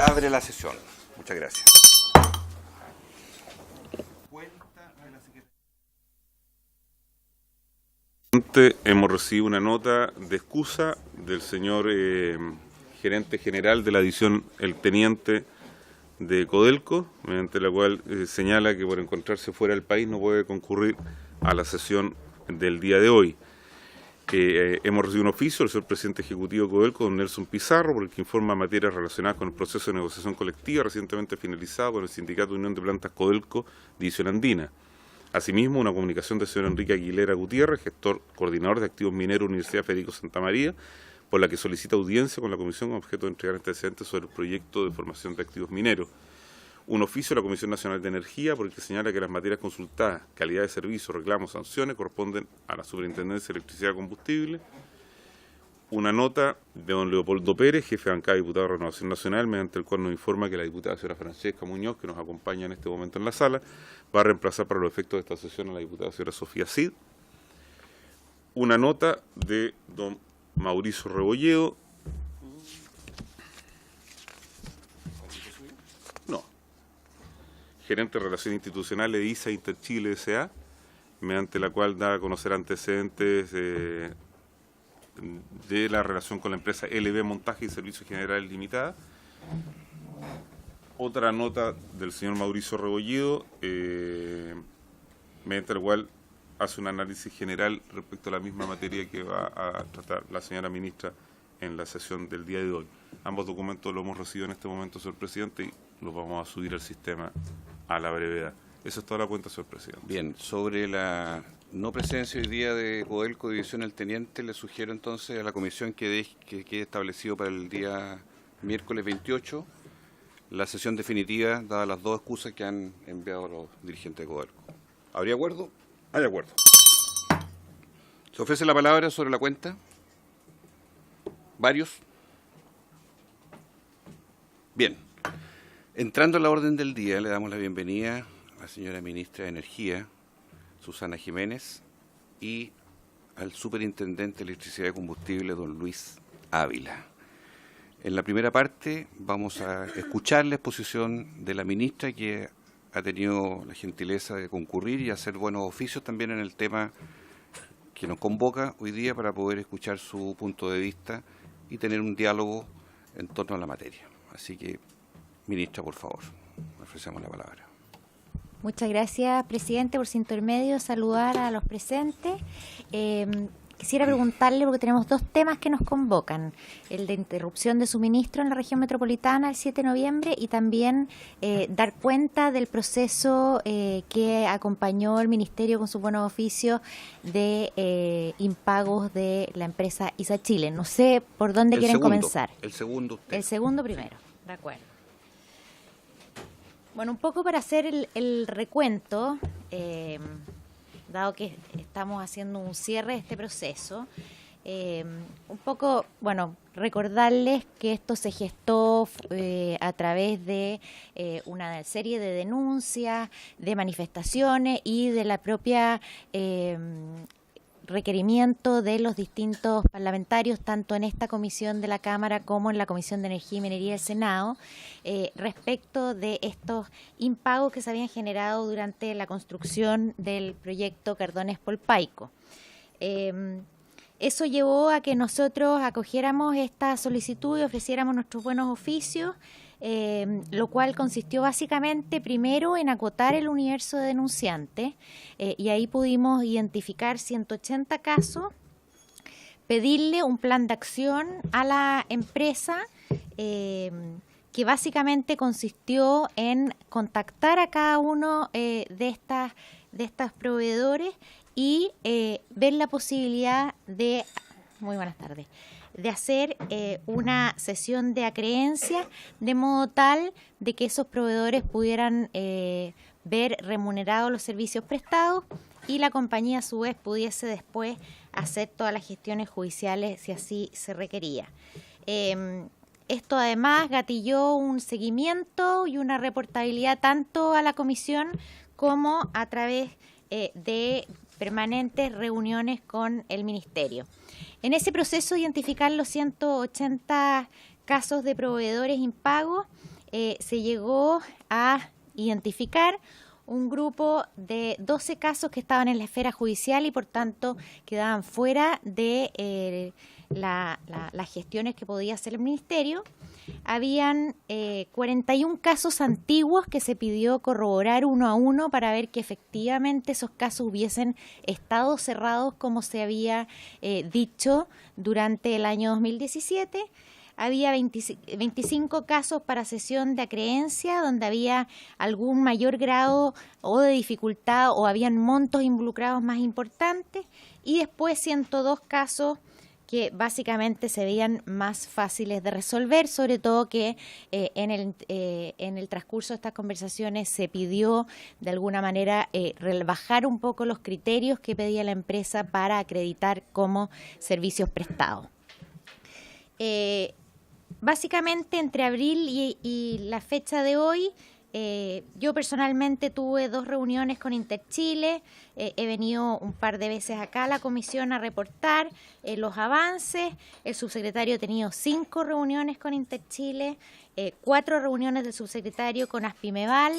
abre la sesión. Muchas gracias. Hemos recibido una nota de excusa del señor gerente general de la división, el teniente de Codelco, mediante la cual señala que por encontrarse fuera del país no puede concurrir a la sesión del día de hoy. Hemos recibido un oficio del señor presidente ejecutivo de Codelco, don Nelson Pizarro, por el que informa materias relacionadas con el proceso de negociación colectiva recientemente finalizado con el Sindicato de Unión de Plantas Codelco, División Andina. Asimismo, una comunicación del señor Enrique Aguilera Gutiérrez, gestor coordinador de activos mineros Universidad Federico Santa María, por la que solicita audiencia con la Comisión con objeto de entregar antecedentes sobre el proyecto de formación de activos mineros. Un oficio de la Comisión Nacional de Energía, por el que señala que las materias consultadas, calidad de servicio, reclamos, sanciones, corresponden a la Superintendencia de Electricidad y Combustible. Una nota de don Leopoldo Pérez, jefe de bancada de diputado de Renovación Nacional, mediante el cual nos informa que la diputada señora Francesca Muñoz, que nos acompaña en este momento en la sala, va a reemplazar para los efectos de esta sesión a la diputada señora Sofía Cid. Una nota de don Mauricio Rebolledo. No. Gerente de Relaciones Institucionales de ISA Interchile S.A., mediante la cual da a conocer antecedentes de la relación con la empresa LB Montaje y Servicios Generales Limitada. Otra nota del señor Mauricio Rebolledo, mediante la cual hace un análisis general respecto a la misma materia que va a tratar la señora ministra en la sesión del día de hoy. Ambos documentos los hemos recibido en este momento, señor presidente, y los vamos a subir al sistema a la brevedad. Esa es toda la cuenta, señor presidente. Bien, sobre la no presencia hoy día de Codelco División El Teniente, le sugiero entonces a la comisión que quede establecido para el día miércoles 28 la sesión definitiva, dadas las dos excusas que han enviado los dirigentes de Codelco. ¿Habría acuerdo? Hay acuerdo. ¿Se ofrece la palabra sobre la cuenta? ¿Varios? Bien. Entrando a la orden del día, le damos la bienvenida a la señora ministra de Energía, Susana Jiménez, y al superintendente de Electricidad y Combustible, don Luis Ávila. En la primera parte vamos a escuchar la exposición de la ministra, que ha tenido la gentileza de concurrir y hacer buenos oficios también en el tema que nos convoca hoy día para poder escuchar su punto de vista y tener un diálogo en torno a la materia. Así que, ministra, por favor, ofrecemos la palabra. Muchas gracias, presidente, por su intermedio. Saludar a los presentes. Quisiera preguntarle, porque tenemos dos temas que nos convocan, el de interrupción de suministro en la región metropolitana el 7 de noviembre y también dar cuenta del proceso que acompañó el Ministerio con sus buenos oficios de impagos de la empresa ISA Chile. No sé por dónde quieren comenzar. El segundo usted. El segundo primero, de acuerdo. Bueno, un poco para hacer el recuento, dado que estamos haciendo un cierre de este proceso, un poco, bueno, recordarles que esto se gestó a través de una serie de denuncias, de manifestaciones y de la propia requerimiento de los distintos parlamentarios, tanto en esta comisión de la Cámara como en la Comisión de Energía y Minería del Senado, respecto de estos impagos que se habían generado durante la construcción del proyecto Cardón-Espolpaico. Eso llevó a que nosotros acogiéramos esta solicitud y ofreciéramos nuestros buenos oficios, lo cual consistió básicamente primero en acotar el universo de denunciantes y ahí pudimos identificar 180 casos, pedirle un plan de acción a la empresa que básicamente consistió en contactar a cada uno de estas proveedores y ver la posibilidad de, muy buenas tardes, de hacer una sesión de acreencia de modo tal de que esos proveedores pudieran ver remunerados los servicios prestados y la compañía a su vez pudiese después hacer todas las gestiones judiciales si así se requería. Esto además gatilló un seguimiento y una reportabilidad tanto a la comisión como a través de permanentes reuniones con el Ministerio. En ese proceso de identificar los 180 casos de proveedores impagos, se llegó a identificar un grupo de 12 casos que estaban en la esfera judicial y por tanto quedaban fuera de las gestiones que podía hacer el Ministerio. Habían 41 casos antiguos que se pidió corroborar uno a uno para ver que efectivamente esos casos hubiesen estado cerrados como se había dicho durante el año 2017. Había 25 casos para cesión de acreencia, donde había algún mayor grado o de dificultad o habían montos involucrados más importantes, y después 102 casos que básicamente se veían más fáciles de resolver, sobre todo que en el transcurso de estas conversaciones se pidió de alguna manera rebajar un poco los criterios que pedía la empresa para acreditar como servicios prestados. Básicamente entre abril y la fecha de hoy, yo personalmente tuve 2 reuniones con Interchile, he venido un par de veces acá a la comisión a reportar los avances. El subsecretario ha tenido 5 reuniones con Interchile, 4 reuniones del subsecretario con Aspimeval,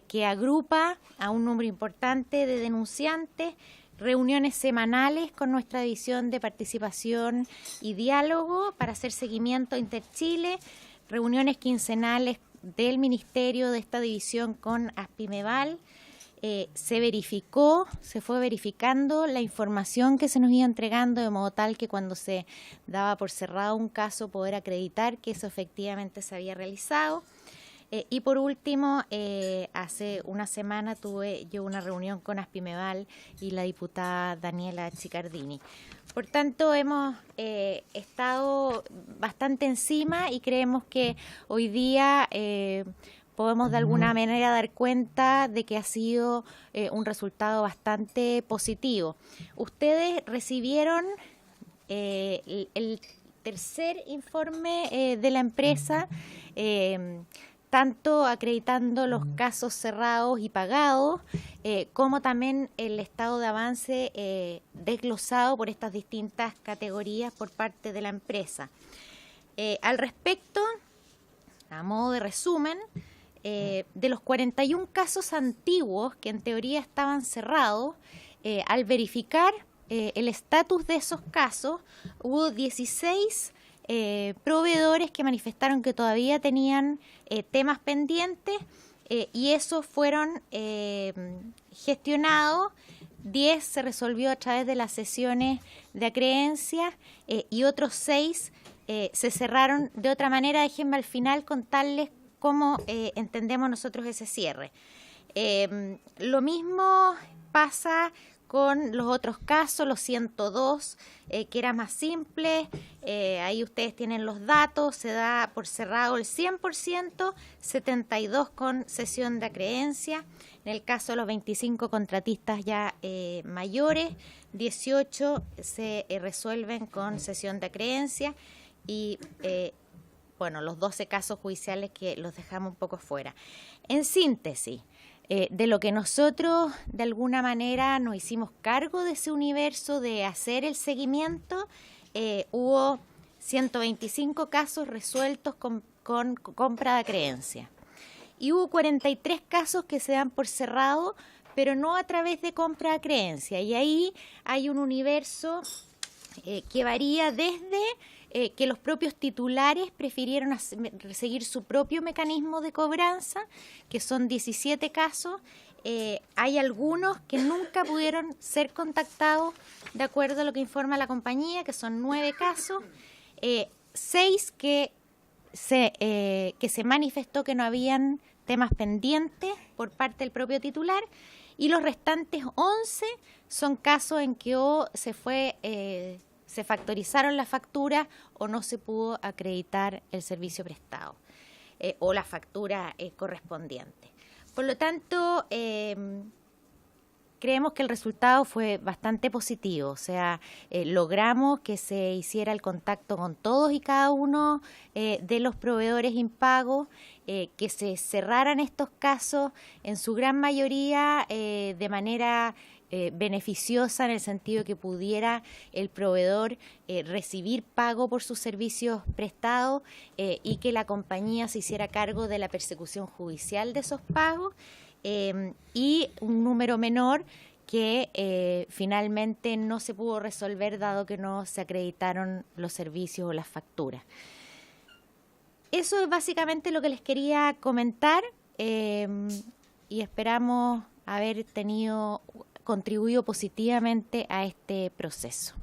que agrupa a un número importante de denunciantes, reuniones semanales con nuestra división de participación y diálogo para hacer seguimiento a Interchile, reuniones quincenales del Ministerio de esta división con Aspimeval. Se fue verificando la información que se nos iba entregando de modo tal que cuando se daba por cerrado un caso poder acreditar que eso efectivamente se había realizado. Y por último, hace una semana tuve yo una reunión con Aspimeval y la diputada Daniela Chicardini. Por tanto, hemos estado bastante encima y creemos que hoy día podemos de alguna manera dar cuenta de que ha sido un resultado bastante positivo. Ustedes recibieron el tercer informe de la empresa, tanto acreditando los casos cerrados y pagados, como también el estado de avance desglosado por estas distintas categorías por parte de la empresa. Al respecto, a modo de resumen, de los 41 casos antiguos que en teoría estaban cerrados, al verificar el estatus de esos casos, hubo 16 proveedores que manifestaron que todavía tenían temas pendientes y esos fueron gestionados. 10 se resolvió a través de las sesiones de acreencia y otros 6 se cerraron de otra manera. Déjenme al final contarles cómo entendemos nosotros ese cierre. Lo mismo pasa con los otros casos, los 102, que era más simple. Ahí ustedes tienen los datos, se da por cerrado el 100%, 72 con sesión de acreencia. En el caso de los 25 contratistas ya mayores, 18 se resuelven con sesión de acreencia y los 12 casos judiciales que los dejamos un poco fuera. En síntesis, de lo que nosotros de alguna manera nos hicimos cargo de ese universo de hacer el seguimiento, hubo 125 casos resueltos con compra de acreencia y hubo 43 casos que se dan por cerrado, pero no a través de compra de acreencia, y ahí hay un universo que varía desde que los propios titulares prefirieron seguir su propio mecanismo de cobranza, que son 17 casos. Hay algunos que nunca pudieron ser contactados de acuerdo a lo que informa la compañía, que son 9 casos, 6 que se manifestó que no habían temas pendientes por parte del propio titular, y los restantes 11 son casos en que se factorizaron las facturas o no se pudo acreditar el servicio prestado o la factura correspondiente. Por lo tanto, creemos que el resultado fue bastante positivo, o sea, logramos que se hiciera el contacto con todos y cada uno de los proveedores impagos, que se cerraran estos casos en su gran mayoría de manera beneficiosa en el sentido que pudiera el proveedor recibir pago por sus servicios prestados y que la compañía se hiciera cargo de la persecución judicial de esos pagos, y un número menor que finalmente no se pudo resolver dado que no se acreditaron los servicios o las facturas. Eso es básicamente lo que les quería comentar, y esperamos haber contribuido positivamente a este proceso.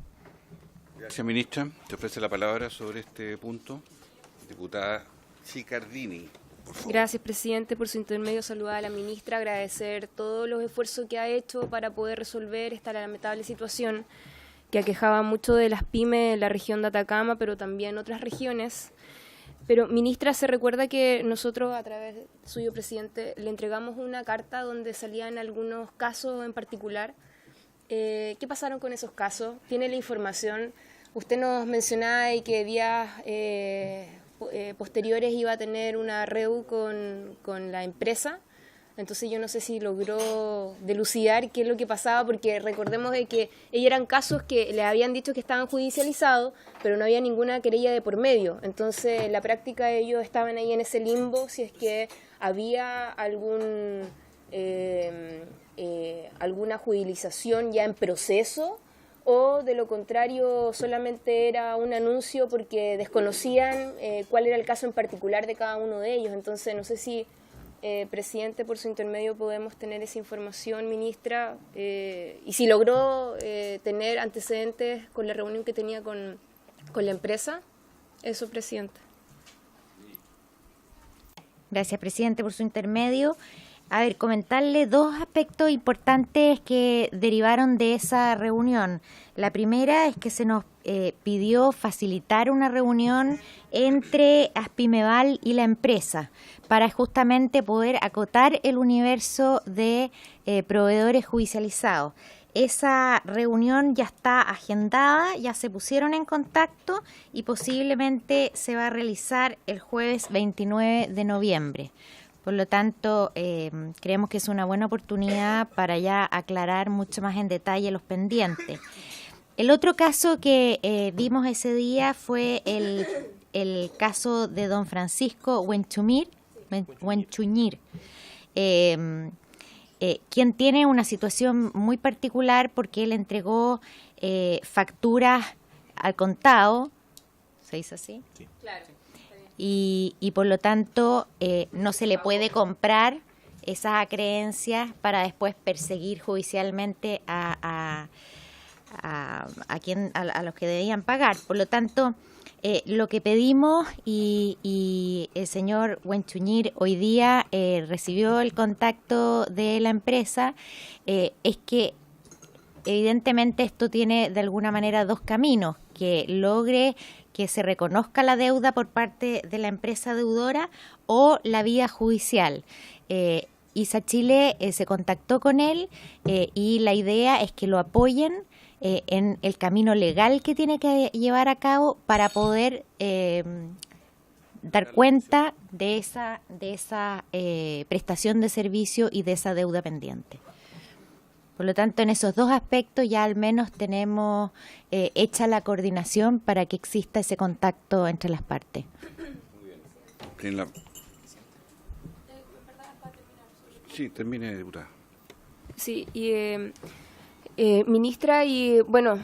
Gracias, ministra. Te ofrece la palabra sobre este punto. Diputada Chiccardini. Gracias, presidente. Por su intermedio, saludar a la ministra, agradecer todos los esfuerzos que ha hecho para poder resolver esta lamentable situación que aquejaba mucho de las pymes en la región de Atacama, pero también en otras regiones. Pero, ministra, se recuerda que nosotros, a través suyo, presidente, le entregamos una carta donde salían algunos casos en particular. ¿Qué pasaron con esos casos? ¿Tiene la información? Usted nos mencionaba que días posteriores iba a tener una REU con la empresa. Entonces yo no sé si logró dilucidar qué es lo que pasaba, porque recordemos de que ellos eran casos que le habían dicho que estaban judicializados, pero no había ninguna querella de por medio. Entonces en la práctica ellos estaban ahí en ese limbo, si es que había alguna judicialización ya en proceso, o de lo contrario solamente era un anuncio porque desconocían cuál era el caso en particular de cada uno de ellos. Entonces no sé si, presidente, por su intermedio podemos tener esa información, ministra, y si logró tener antecedentes con la reunión que tenía con la empresa. Eso, presidente. Gracias, presidente, por su intermedio. A ver, comentarle dos aspectos importantes que derivaron de esa reunión. La primera es que se nos pidió facilitar una reunión entre Aspimeval y la empresa para justamente poder acotar el universo de proveedores judicializados. Esa reunión ya está agendada, ya se pusieron en contacto y posiblemente se va a realizar el jueves 29 de noviembre. Por lo tanto, creemos que es una buena oportunidad para ya aclarar mucho más en detalle los pendientes. El otro caso que vimos ese día fue el caso de don Francisco Huenchuñir, quien tiene una situación muy particular porque él entregó facturas al contado, ¿se dice así? Sí. Claro. Y por lo tanto no se le puede comprar esas acreencias para después perseguir judicialmente a los que debían pagar. Por lo tanto, lo que pedimos, y el señor Huenchuñir hoy día recibió el contacto de la empresa, es que evidentemente esto tiene de alguna manera dos caminos: que logre que se reconozca la deuda por parte de la empresa deudora o la vía judicial. ISA Chile se contactó con él y la idea es que lo apoyen en el camino legal que tiene que llevar a cabo para poder dar cuenta de esa prestación de servicio y de esa deuda pendiente. Por lo tanto, en esos dos aspectos ya al menos tenemos hecha la coordinación para que exista ese contacto entre las partes. Sí, termine, diputada. Sí, ministra, y bueno,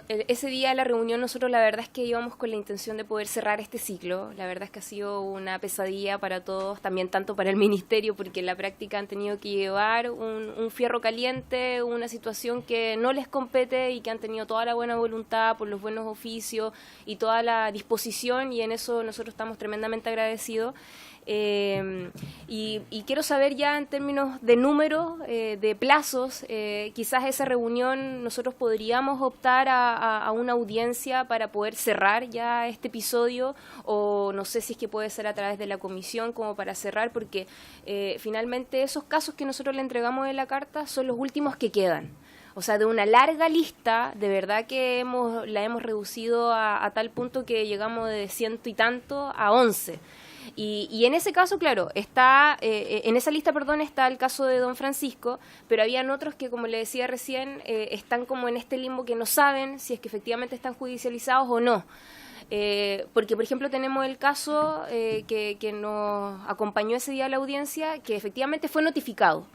ese día de la reunión nosotros la verdad es que íbamos con la intención de poder cerrar este ciclo. La verdad es que ha sido una pesadilla para todos, también tanto para el ministerio, porque en la práctica han tenido que llevar un fierro caliente, una situación que no les compete y que han tenido toda la buena voluntad por los buenos oficios y toda la disposición, y en eso nosotros estamos tremendamente agradecidos. Y quiero saber ya en términos de número, de plazos, quizás esa reunión nosotros podríamos optar a una audiencia para poder cerrar ya este episodio, o no sé si es que puede ser a través de la comisión como para cerrar, porque finalmente esos casos que nosotros le entregamos en la carta son los últimos que quedan. O sea, de una larga lista, de verdad que la hemos reducido a tal punto que llegamos de 100 y tanto a 11. Y en ese caso, claro, está en esa lista, perdón, está el caso de don Francisco, pero habían otros que, como le decía recién, están como en este limbo que no saben si es que efectivamente están judicializados o no. Porque, por ejemplo, tenemos el caso que nos acompañó ese día a la audiencia, que efectivamente fue notificado.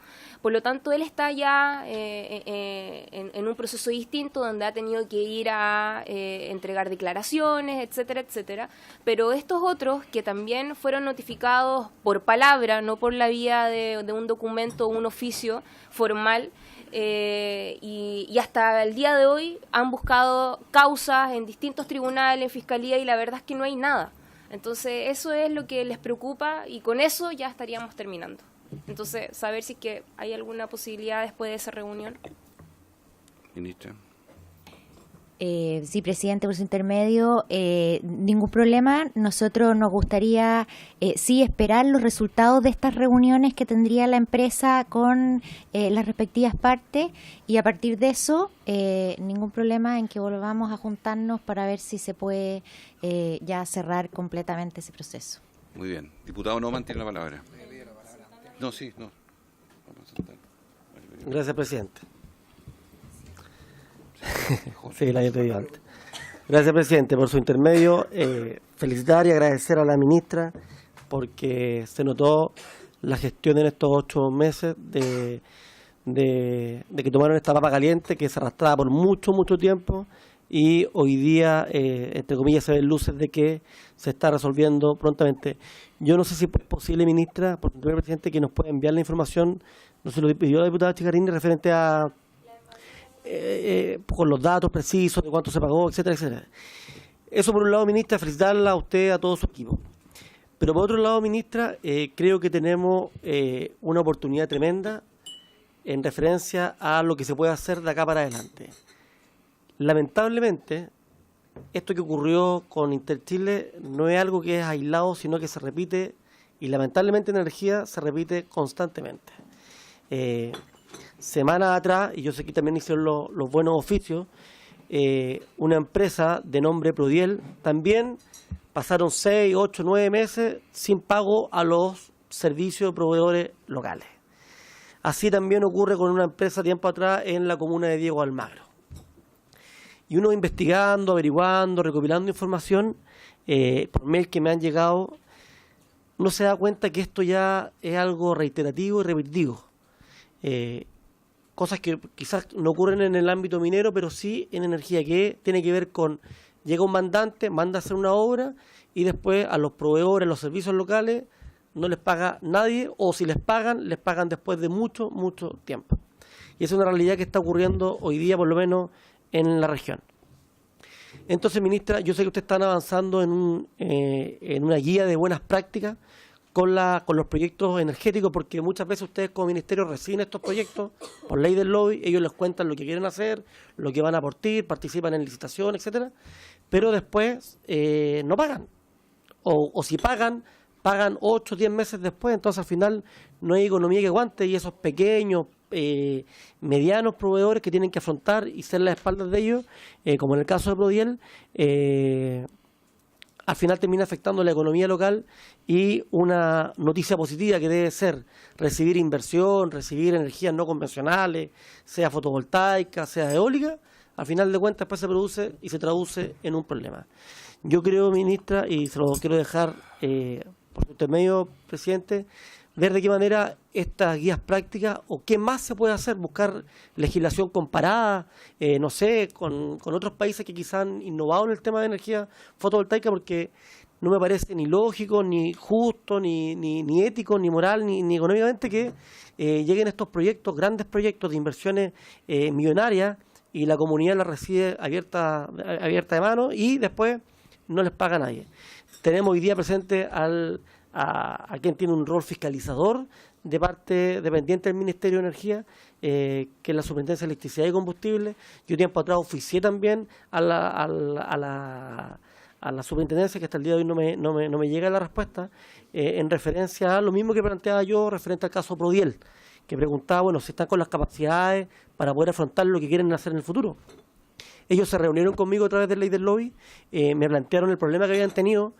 Por lo tanto, él está ya en un proceso distinto donde ha tenido que ir a entregar declaraciones, etcétera, etcétera. Pero estos otros que también fueron notificados por palabra, no por la vía de un documento o un oficio formal, y hasta el día de hoy han buscado causas en distintos tribunales, en fiscalía, y la verdad es que no hay nada. Entonces, eso es lo que les preocupa y con eso ya estaríamos terminando. Entonces, saber si es que hay alguna posibilidad después de esa reunión. Ministra. Sí, presidente, por su intermedio, ningún problema. Nosotros nos gustaría, sí, esperar los resultados de estas reuniones que tendría la empresa con las respectivas partes y a partir de eso, ningún problema en que volvamos a juntarnos para ver si se puede ya cerrar completamente ese proceso. Muy bien. Diputado Naumann tiene la palabra. No, sí, no. Vamos a sentar. Gracias, presidente. Sí, el año te dio antes. Gracias, presidente, por su intermedio. Felicitar y agradecer a la ministra porque se notó la gestión en estos 8 meses de que tomaron esta papa caliente que se arrastraba por mucho tiempo y hoy día, entre comillas, se ven luces de que se está resolviendo prontamente. Yo no sé si es posible, ministra, por el primer presidente, que nos pueda enviar la información, no se lo pidió la diputada Chicarini, referente a con los datos precisos de cuánto se pagó, etcétera, etcétera. Eso por un lado, ministra, felicitarla a usted, a todo su equipo. Pero por otro lado, ministra, creo que tenemos una oportunidad tremenda en referencia a lo que se puede hacer de acá para adelante. Lamentablemente, esto que ocurrió con Interchile no es algo que es aislado, sino que se repite, y lamentablemente en energía se repite constantemente. Semanas atrás, y yo sé que también hicieron los buenos oficios, una empresa de nombre Prodiel, también pasaron 6, 8, 9 meses sin pago a los servicios de proveedores locales. Así también ocurre con una empresa tiempo atrás en la comuna de Diego Almagro. Y uno investigando, averiguando, recopilando información, por mail que me han llegado, uno se da cuenta que esto ya es algo reiterativo y repetitivo. Cosas que quizás no ocurren en el ámbito minero, pero sí en energía, que tiene que ver con, llega un mandante, manda a hacer una obra y después a los proveedores, los servicios locales, no les paga nadie, o si les pagan después de mucho tiempo. Y esa es una realidad que está ocurriendo hoy día, por lo menos en la región. Entonces, ministra, yo sé que ustedes están avanzando en una guía de buenas prácticas con los proyectos energéticos, porque muchas veces ustedes como ministerio reciben estos proyectos por ley del lobby, ellos les cuentan lo que quieren hacer, lo que van a aportar, participan en licitación, etcétera, pero después no pagan. O si pagan 8 o 10 meses después, entonces al final no hay economía que aguante y esos pequeños, medianos proveedores que tienen que afrontar y ser las espaldas de ellos, como en el caso de Prodiel, al final termina afectando la economía local. Y una noticia positiva que debe ser recibir inversión, recibir energías no convencionales, sea fotovoltaica, sea eólica, al final de cuentas después se produce y se traduce en un problema. Yo creo, ministra, y se lo quiero dejar por su intermedio, presidente, ver de qué manera estas guías prácticas o qué más se puede hacer, buscar legislación comparada, no sé, con otros países que quizás han innovado en el tema de energía fotovoltaica, porque no me parece ni lógico, ni justo, ni ético, ni moral, ni económicamente que lleguen estos proyectos, grandes proyectos de inversiones millonarias, y la comunidad la recibe abierta de mano y después no les paga a nadie. Tenemos hoy día presente a quien tiene un rol fiscalizador de parte dependiente del Ministerio de Energía, que es la Superintendencia de Electricidad y Combustible. Yo tiempo atrás oficié también a la superintendencia, que hasta el día de hoy no me llega la respuesta, en referencia a lo mismo que planteaba yo referente al caso Prodiel, que preguntaba, bueno, si están con las capacidades para poder afrontar lo que quieren hacer en el futuro. Ellos se reunieron conmigo a través de ley del lobby, me plantearon el problema que habían tenido,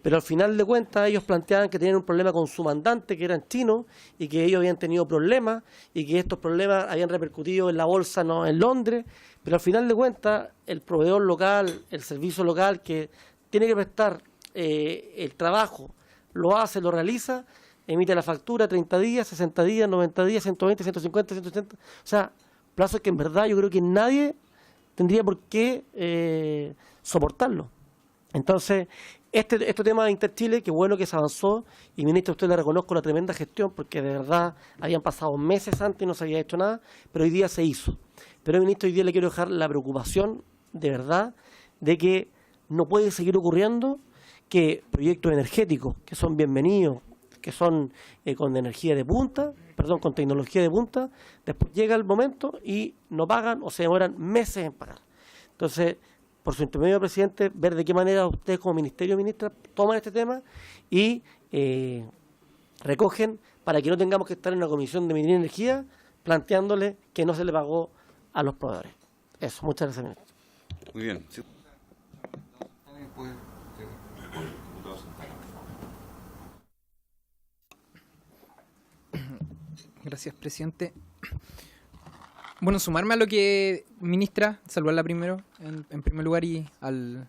pero al final de cuentas ellos planteaban que tenían un problema con su mandante, que eran chinos, y que ellos habían tenido problemas, y que estos problemas habían repercutido en la bolsa, no en Londres, pero al final de cuentas el proveedor local, el servicio local que tiene que prestar el trabajo, lo hace, lo realiza, emite la factura 30 días, 60 días, 90 días, 120, 150, 180, o sea, plazos que en verdad yo creo que nadie tendría por qué soportarlo. Entonces, este tema de Interchile, qué bueno que se avanzó, y ministra, usted le reconozco la tremenda gestión, porque de verdad habían pasado meses antes y no se había hecho nada, pero hoy día se hizo. Pero, ministro, hoy día le quiero dejar la preocupación, de verdad, de que no puede seguir ocurriendo que proyectos energéticos, que son bienvenidos, que son con energía de punta, con tecnología de punta, después llega el momento y no pagan o se demoran meses en pagar. Entonces, por su intermedio, presidente, ver de qué manera ustedes como ministerio, ministra, toman este tema y recogen para que no tengamos que estar en una comisión de minería y energía planteándole que no se le pagó a los proveedores. Eso, muchas gracias, ministro. Muy bien. Sí. Gracias, presidente. Bueno, sumarme a lo que, ministra, saludarla primero, en primer lugar, y al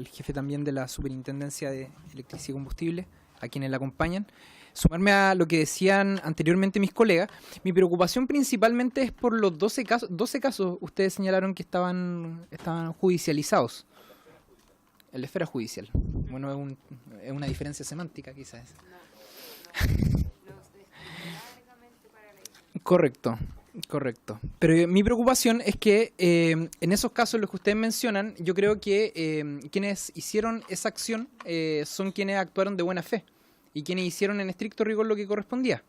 jefe también de la Superintendencia de Electricidad y Combustible, a quienes la acompañan. Sumarme a lo que decían anteriormente mis colegas. Mi preocupación principalmente es por los 12 casos, ustedes señalaron que estaban judicializados, en la esfera judicial. Bueno, es una diferencia semántica quizás. Correcto. Pero mi preocupación es que en esos casos, los que ustedes mencionan, yo creo que quienes hicieron esa acción son quienes actuaron de buena fe y quienes hicieron en estricto rigor lo que correspondía.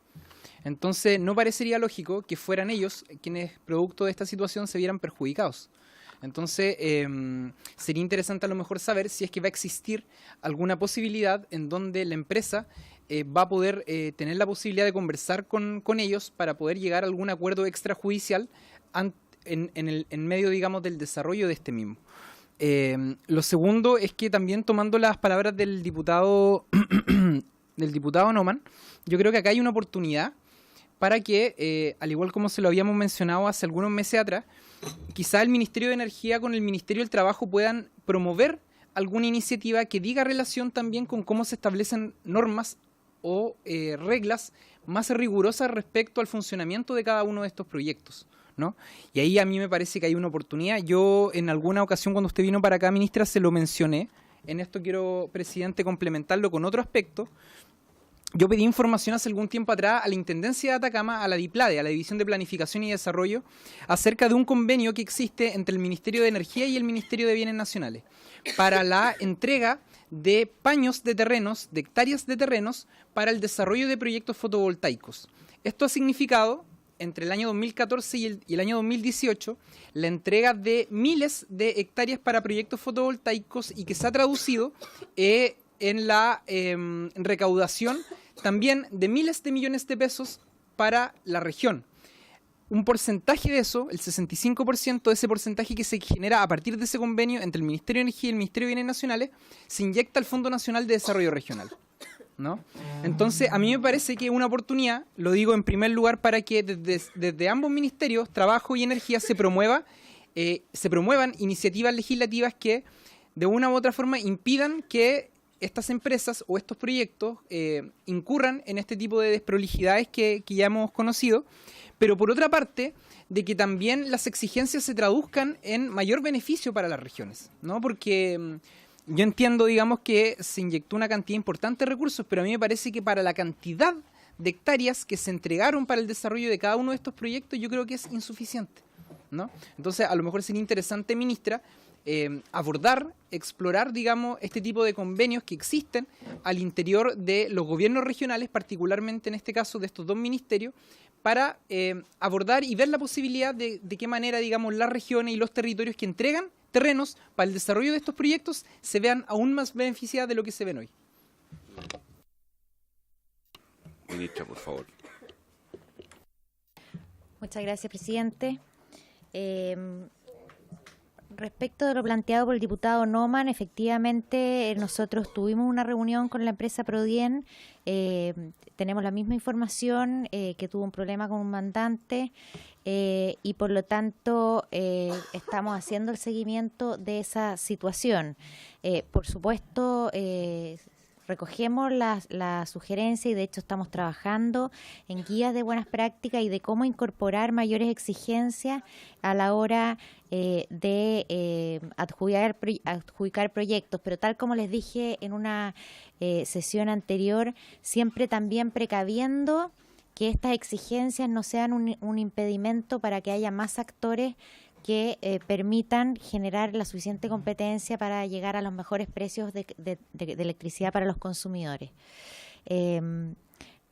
Entonces, no parecería lógico que fueran ellos quienes, producto de esta situación, se vieran perjudicados. Entonces, sería interesante a lo mejor saber si es que va a existir alguna posibilidad en donde la empresa va a poder tener la posibilidad de conversar con ellos para poder llegar a algún acuerdo extrajudicial en medio, digamos, del desarrollo de este mismo. Lo segundo es que también, tomando las palabras del diputado Noman, yo creo que acá hay una oportunidad para que, al igual como se lo habíamos mencionado hace algunos meses atrás, quizá el Ministerio de Energía con el Ministerio del Trabajo puedan promover alguna iniciativa que diga relación también con cómo se establecen normas o reglas más rigurosas respecto al funcionamiento de cada uno de estos proyectos, ¿no? Y ahí a mí me parece que hay una oportunidad. Yo en alguna ocasión cuando usted vino para acá, ministra, se lo mencioné. En esto quiero, presidente, complementarlo con otro aspecto. Yo pedí información hace algún tiempo atrás a la Intendencia de Atacama, a la DIPLADE, a la División de Planificación y Desarrollo, acerca de un convenio que existe entre el Ministerio de Energía y el Ministerio de Bienes Nacionales para la entrega de paños de terrenos, de hectáreas de terrenos, para el desarrollo de proyectos fotovoltaicos. Esto ha significado, entre el año 2014 y el año 2018, la entrega de miles de hectáreas para proyectos fotovoltaicos y que se ha traducido en la recaudación también de miles de millones de pesos para la región. Un porcentaje de eso, el 65% de ese porcentaje que se genera a partir de ese convenio entre el Ministerio de Energía y el Ministerio de Bienes Nacionales, se inyecta al Fondo Nacional de Desarrollo Regional, ¿no? Entonces, a mí me parece que es una oportunidad, lo digo en primer lugar, para que desde ambos ministerios, Trabajo y Energía, se promuevan iniciativas legislativas que, de una u otra forma, impidan que estas empresas o estos proyectos incurran en este tipo de desprolijidades que ya hemos conocido, pero por otra parte, de que también las exigencias se traduzcan en mayor beneficio para las regiones, ¿no? Porque yo entiendo, digamos, que se inyectó una cantidad importante de recursos, pero a mí me parece que para la cantidad de hectáreas que se entregaron para el desarrollo de cada uno de estos proyectos, yo creo que es insuficiente, ¿no? Entonces, a lo mejor sería interesante, ministra, explorar, digamos, este tipo de convenios que existen al interior de los gobiernos regionales, particularmente en este caso de estos dos ministerios, para abordar y ver la posibilidad de qué manera, digamos, las regiones y los territorios que entregan terrenos para el desarrollo de estos proyectos se vean aún más beneficiadas de lo que se ven hoy. Ministra, por favor. Muchas gracias, presidente. Respecto de lo planteado por el diputado Noman, efectivamente nosotros tuvimos una reunión con la empresa Prodien, tenemos la misma información, que tuvo un problema con un mandante y por lo tanto estamos haciendo el seguimiento de esa situación. Por supuesto, recogemos la sugerencia y de hecho estamos trabajando en guías de buenas prácticas y de cómo incorporar mayores exigencias a la hora de adjudicar proyectos, pero tal como les dije en una sesión anterior, siempre también precaviendo que estas exigencias no sean un impedimento para que haya más actores que permitan generar la suficiente competencia para llegar a los mejores precios de electricidad para los consumidores.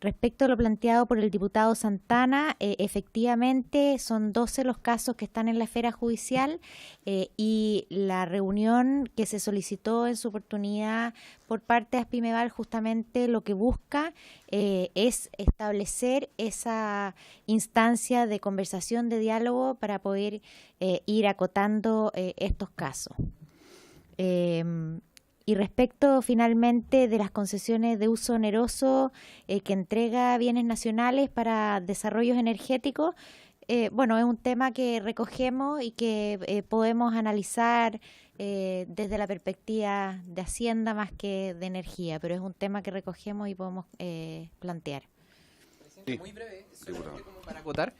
Respecto a lo planteado por el diputado Santana, efectivamente son 12 los casos que están en la esfera judicial y la reunión que se solicitó en su oportunidad por parte de Aspimeval justamente lo que busca es establecer esa instancia de conversación, de diálogo para poder ir acotando estos casos. Y respecto finalmente de las concesiones de uso oneroso que entrega bienes nacionales para desarrollos energéticos, bueno, es un tema que recogemos y que podemos analizar desde la perspectiva de Hacienda más que de energía, pero es un tema que recogemos y podemos plantear. Sí. Muy breve, solamente como para acotar.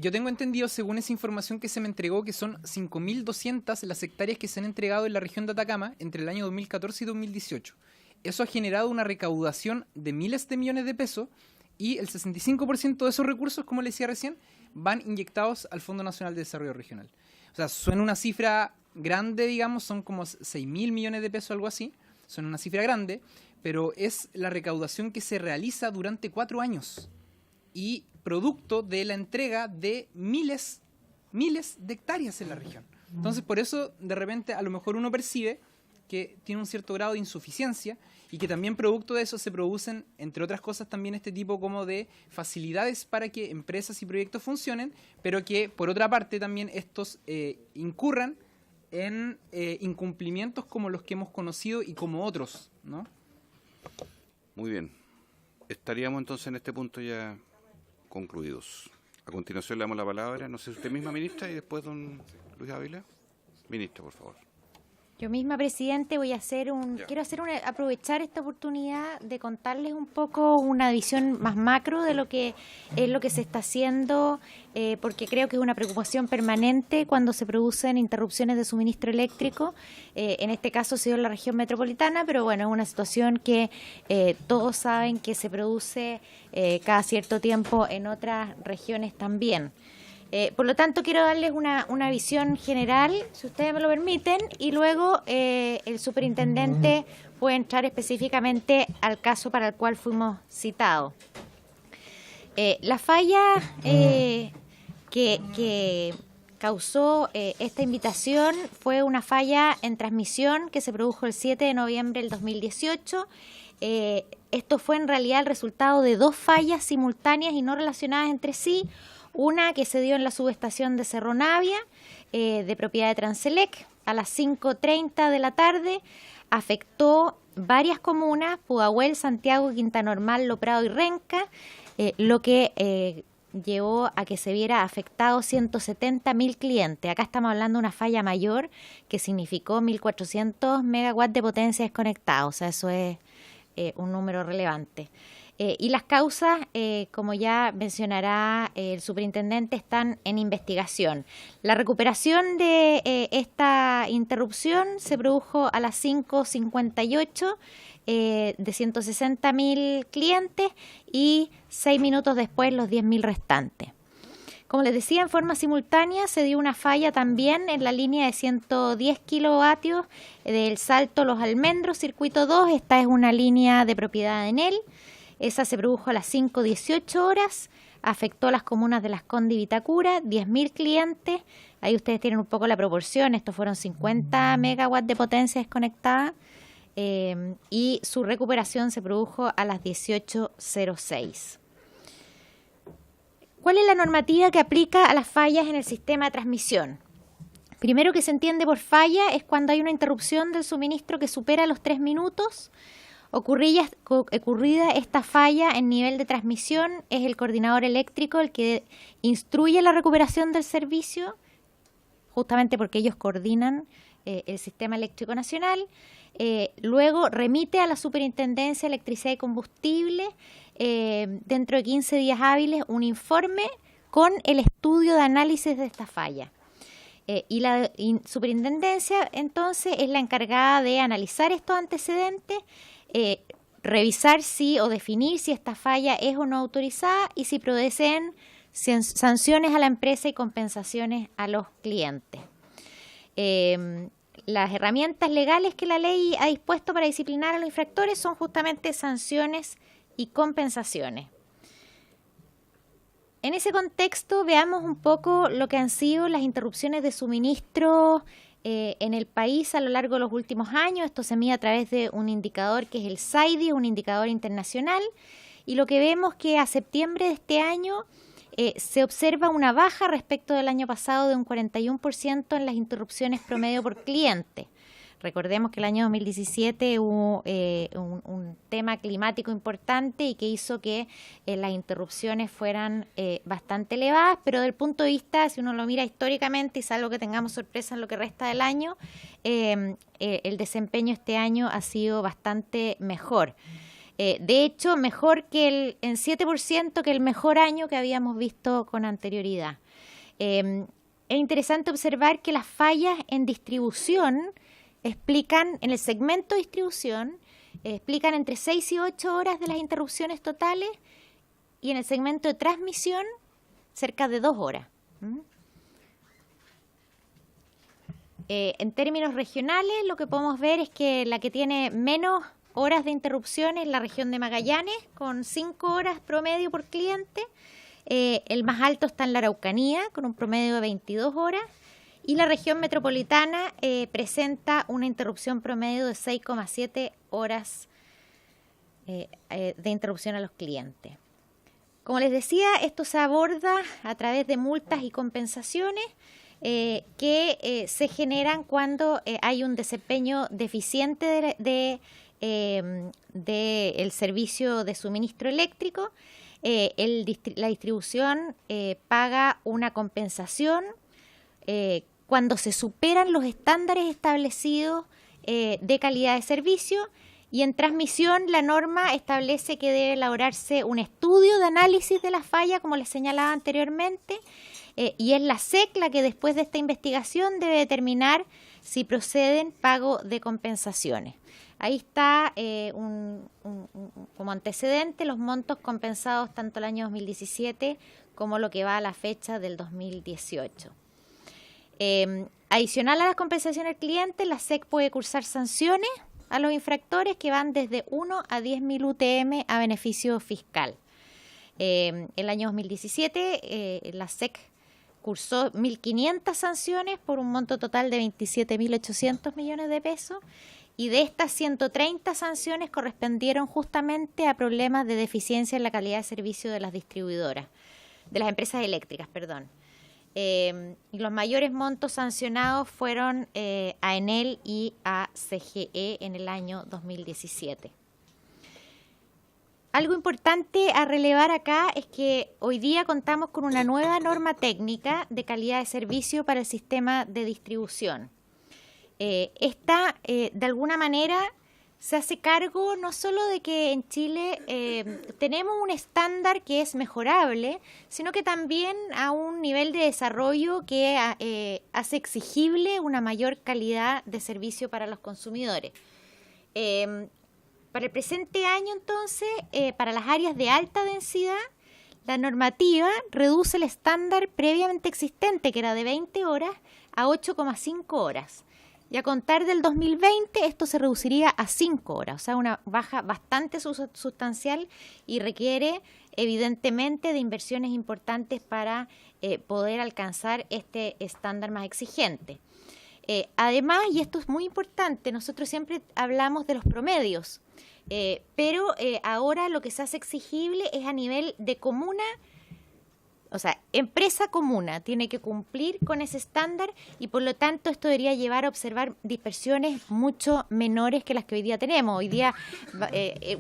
Yo tengo entendido, según esa información que se me entregó, que son 5.200 las hectáreas que se han entregado en la región de Atacama entre el año 2014 y 2018. Eso ha generado una recaudación de miles de millones de pesos y el 65% de esos recursos, como les decía recién, van inyectados al Fondo Nacional de Desarrollo Regional. O sea, suena una cifra grande, digamos, son como 6.000 millones de pesos, algo así. Suena una cifra grande, pero es la recaudación que se realiza durante 4 años. Y producto de la entrega de miles de hectáreas en la región. Entonces, por eso, de repente, a lo mejor uno percibe que tiene un cierto grado de insuficiencia y que también producto de eso se producen, entre otras cosas, también este tipo como de facilidades para que empresas y proyectos funcionen, pero que, por otra parte, también estos incurran en incumplimientos como los que hemos conocido y como otros, ¿no? Muy bien. Estaríamos entonces en este punto ya concluidos. A continuación le damos la palabra, no sé, usted misma, ministra, y después don Luis Ávila. Ministra, por favor. Yo misma, presidente, quiero aprovechar esta oportunidad de contarles un poco una visión más macro de lo que es lo que se está haciendo, porque creo que es una preocupación permanente cuando se producen interrupciones de suministro eléctrico. En este caso se dio en la región metropolitana, pero bueno, es una situación que todos saben que se produce cada cierto tiempo en otras regiones también. Por lo tanto, quiero darles una visión general, si ustedes me lo permiten, y luego el superintendente puede entrar específicamente al caso para el cual fuimos citados. La falla que causó esta invitación fue una falla en transmisión que se produjo el 7 de noviembre del 2018. Esto fue en realidad el resultado de 2 fallas simultáneas y no relacionadas entre sí. Una que se dio en la subestación de Cerro Navia, de propiedad de Transelec, a las 5:30 de la tarde, afectó varias comunas, Pudahuel, Santiago, Quinta Normal, Lo Prado y Renca, lo que llevó a que se viera afectado 170.000 clientes. Acá estamos hablando de una falla mayor que significó 1.400 megawatts de potencia desconectada, o sea, eso es un número relevante. Y las causas, como ya mencionará el superintendente, están en investigación. La recuperación de esta interrupción se produjo a las 5:58 de 160.000 clientes y 6 minutos después los 10.000 restantes. Como les decía, en forma simultánea se dio una falla también en la línea de 110 kilovatios del Salto Los Almendros, circuito 2. Esta es una línea de propiedad de Enel. Esa se produjo a las 5:18 horas, afectó a las comunas de Las Condes y Vitacura, 10.000 clientes. Ahí ustedes tienen un poco la proporción, estos fueron 50 megawatts de potencia desconectada y su recuperación se produjo a las 18:06. ¿Cuál es la normativa que aplica a las fallas en el sistema de transmisión? Primero que se entiende por falla es cuando hay una interrupción del suministro que supera los 3 minutos. Ocurrida esta falla en nivel de transmisión, es el coordinador eléctrico el que instruye la recuperación del servicio, justamente porque ellos coordinan el Sistema Eléctrico Nacional. Luego remite a la Superintendencia de Electricidad y Combustible dentro de 15 días hábiles un informe con el estudio de análisis de esta falla. Y la superintendencia entonces es la encargada de analizar estos antecedentes, revisar si o definir si esta falla es o no autorizada y si proceden sanciones a la empresa y compensaciones a los clientes. Las herramientas legales que la ley ha dispuesto para disciplinar a los infractores son justamente sanciones y compensaciones. En ese contexto, veamos un poco lo que han sido las interrupciones de suministro en el país a lo largo de los últimos años. Esto se mide a través de un indicador que es el SAIDI, un indicador internacional, y lo que vemos que a septiembre de este año se observa una baja respecto del año pasado de un 41% en las interrupciones promedio por cliente. Recordemos que el año 2017 hubo un tema climático importante y que hizo que las interrupciones fueran bastante elevadas, pero desde el punto de vista, si uno lo mira históricamente y salvo que tengamos sorpresa en lo que resta del año, el desempeño este año ha sido bastante mejor. De hecho, mejor que en 7% que el mejor año que habíamos visto con anterioridad. Es interesante observar que las fallas en distribución explican, en el segmento de distribución, explican entre 6 y 8 horas de las interrupciones totales y en el segmento de transmisión cerca de 2 horas. En términos regionales, lo que podemos ver es que la que tiene menos horas de interrupción es la región de Magallanes, con 5 horas promedio por cliente. El más alto está en la Araucanía, con un promedio de 22 horas. Y la región metropolitana presenta una interrupción promedio de 6,7 horas de interrupción a los clientes. Como les decía, esto se aborda a través de multas y compensaciones que se generan cuando hay un desempeño deficiente del servicio de suministro eléctrico. La distribución paga una compensación cuando se superan los estándares establecidos de calidad de servicio, y en transmisión la norma establece que debe elaborarse un estudio de análisis de la falla, como les señalaba anteriormente, y es la SEC la que después de esta investigación debe determinar si proceden pago de compensaciones. Ahí está como antecedente los montos compensados tanto el año 2017 como lo que va a la fecha del 2018. Adicional a las compensaciones al cliente, la SEC puede cursar sanciones a los infractores que van desde 1 a 10.000 UTM a beneficio fiscal. El año 2017 la SEC cursó 1.500 sanciones por un monto total de 27.800 millones de pesos, y de estas 130 sanciones correspondieron justamente a problemas de deficiencia en la calidad de servicio de las distribuidoras, de las empresas eléctricas, perdón. Y los mayores montos sancionados fueron a Enel y a CGE en el año 2017. Algo importante a relevar acá es que hoy día contamos con una nueva norma técnica de calidad de servicio para el sistema de distribución. Esta, de alguna manera, se hace cargo no solo de que en Chile tenemos un estándar que es mejorable, sino que también a un nivel de desarrollo que hace exigible una mayor calidad de servicio para los consumidores. Para el presente año, entonces, para las áreas de alta densidad, la normativa reduce el estándar previamente existente, que era de 20 horas, a 8,5 horas. Y a contar del 2020 esto se reduciría a 5 horas, o sea, una baja bastante sustancial y requiere evidentemente de inversiones importantes para poder alcanzar este estándar más exigente. Además, y esto es muy importante, nosotros siempre hablamos de los promedios, pero ahora lo que se hace exigible es a nivel de comuna o sea, empresa comuna tiene que cumplir con ese estándar y por lo tanto esto debería llevar a observar dispersiones mucho menores que las que hoy día tenemos. Hoy día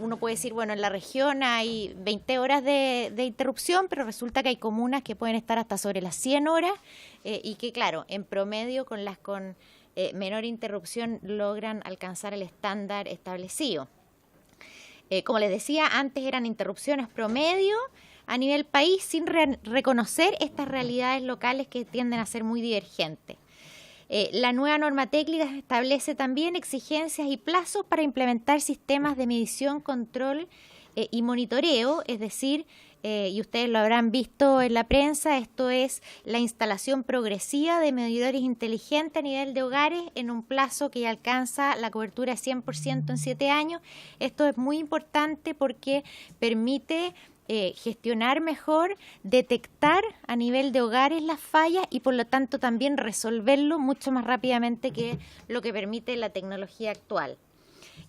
uno puede decir, bueno, en la región hay 20 horas de interrupción, pero resulta que hay comunas que pueden estar hasta sobre las 100 horas y que, claro, en promedio con las con menor interrupción logran alcanzar el estándar establecido. Como les decía, antes eran interrupciones promedio a nivel país sin reconocer estas realidades locales que tienden a ser muy divergentes. La nueva norma técnica establece también exigencias y plazos para implementar sistemas de medición, control y monitoreo, es decir, y ustedes lo habrán visto en la prensa, esto es la instalación progresiva de medidores inteligentes a nivel de hogares en un plazo que alcanza la cobertura de 100% en 7 años. Esto es muy importante porque permite gestionar mejor, detectar a nivel de hogares las fallas y por lo tanto también resolverlo mucho más rápidamente que lo que permite la tecnología actual.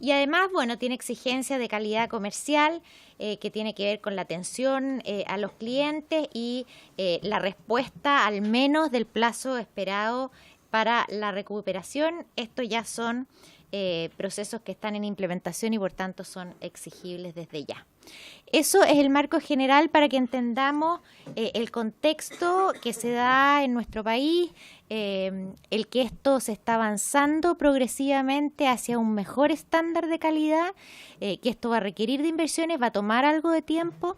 Y además, bueno, tiene exigencias de calidad comercial que tiene que ver con la atención a los clientes y la respuesta al menos del plazo esperado para la recuperación. Estos ya son procesos que están en implementación y por tanto son exigibles desde ya. Eso es el marco general para que entendamos el contexto que se da en nuestro país, el que esto se está avanzando progresivamente hacia un mejor estándar de calidad, que esto va a requerir de inversiones, va a tomar algo de tiempo.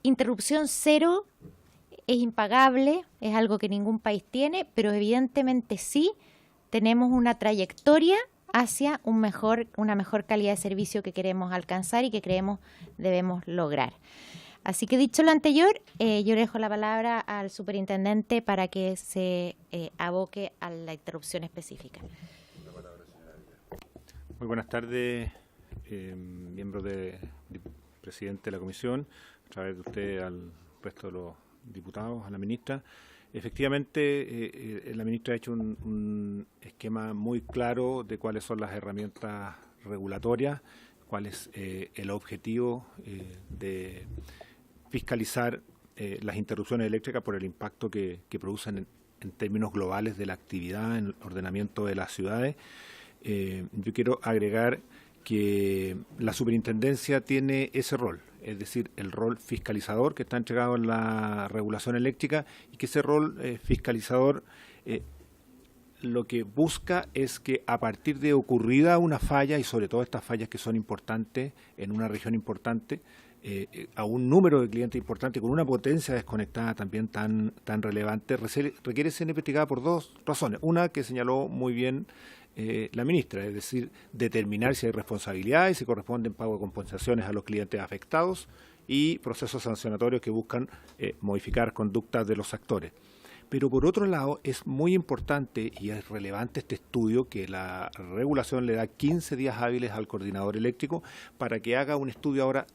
Interrupción cero es impagable, es algo que ningún país tiene, pero evidentemente sí tenemos una trayectoria hacia una mejor calidad de servicio que queremos alcanzar y que creemos debemos lograr. Así que dicho lo anterior, yo le dejo la palabra al superintendente para que se aboque a la interrupción específica. Muy buenas tardes, miembros presidente de la comisión, a través de usted al resto de los diputados, a la ministra. Efectivamente, la ministra ha hecho un esquema muy claro de cuáles son las herramientas regulatorias, cuál es el objetivo de fiscalizar las interrupciones eléctricas por el impacto que producen en términos globales de la actividad, en el ordenamiento de las ciudades. Yo quiero agregar que la superintendencia tiene ese rol, es decir, el rol fiscalizador que está entregado en la regulación eléctrica y que ese rol fiscalizador lo que busca es que a partir de ocurrida una falla, y sobre todo estas fallas que son importantes en una región importante, a un número de clientes importante, con una potencia desconectada también tan relevante, requiere ser investigada por dos razones. Una que señaló muy bien la ministra, es decir, determinar si hay responsabilidad y si corresponden pago de compensaciones a los clientes afectados y procesos sancionatorios que buscan modificar conductas de los actores. Pero por otro lado es muy importante y es relevante este estudio que la regulación le da 15 días hábiles al coordinador eléctrico para que haga un estudio ahora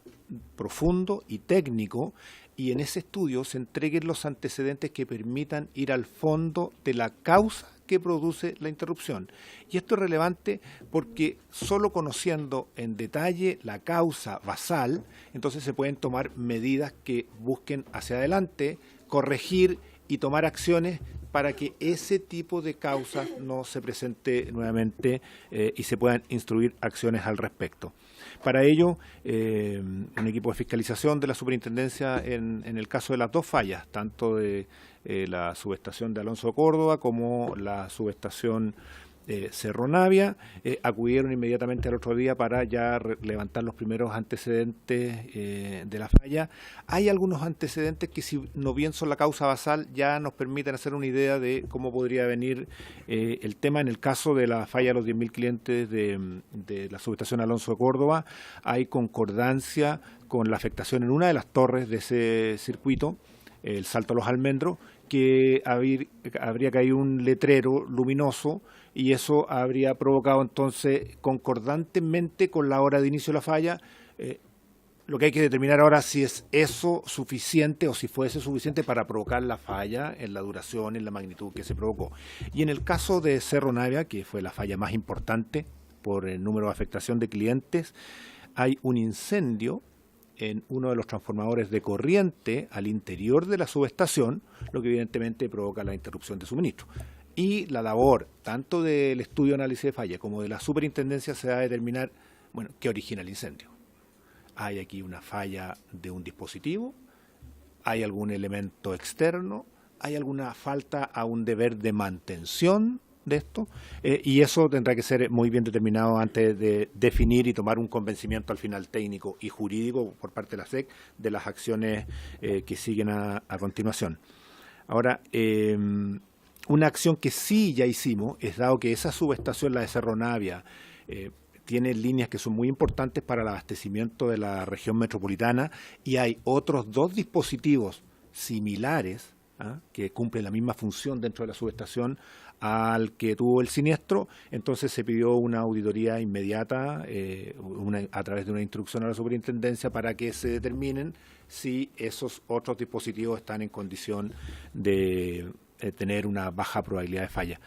profundo y técnico y en ese estudio se entreguen los antecedentes que permitan ir al fondo de la causa que produce la interrupción. Y esto es relevante porque solo conociendo en detalle la causa basal, entonces se pueden tomar medidas que busquen hacia adelante, corregir y tomar acciones para que ese tipo de causas no se presente nuevamente y se puedan instruir acciones al respecto. Para ello, un equipo de fiscalización de la superintendencia en el caso de las dos fallas, tanto de la subestación de Alonso Córdoba como la subestación Cerro Navia, acudieron inmediatamente al otro día para ya levantar los primeros antecedentes de la falla. Hay algunos antecedentes que, si no bien son la causa basal, ya nos permiten hacer una idea de cómo podría venir el tema. En el caso de la falla de los 10.000 clientes de la subestación Alonso de Córdoba, hay concordancia con la afectación en una de las torres de ese circuito, el Salto a los Almendros, que habría caído un letrero luminoso y eso habría provocado entonces, concordantemente con la hora de inicio de la falla, lo que hay que determinar ahora si es eso suficiente o si fuese suficiente para provocar la falla en la duración, en la magnitud que se provocó. Y en el caso de Cerro Navia, que fue la falla más importante por el número de afectación de clientes, hay un incendio en uno de los transformadores de corriente al interior de la subestación, lo que evidentemente provoca la interrupción de suministro. Y la labor tanto del estudio de análisis de falla como de la superintendencia se va a determinar, bueno, qué origina el incendio. ¿Hay aquí una falla de un dispositivo? ¿Hay algún elemento externo? ¿Hay alguna falta a un deber de mantención de esto? Y eso tendrá que ser muy bien determinado antes de definir y tomar un convencimiento al final técnico y jurídico por parte de la SEC de las acciones que siguen a continuación. Ahora, una acción que sí ya hicimos es, dado que esa subestación, la de Cerro Navia, tiene líneas que son muy importantes para el abastecimiento de la región metropolitana, y hay otros 2 dispositivos similares que cumplen la misma función dentro de la subestación al que tuvo el siniestro. Entonces se pidió una auditoría inmediata a través de una instrucción a la superintendencia para que se determinen si esos otros dispositivos están en condición de tener una baja probabilidad de falla.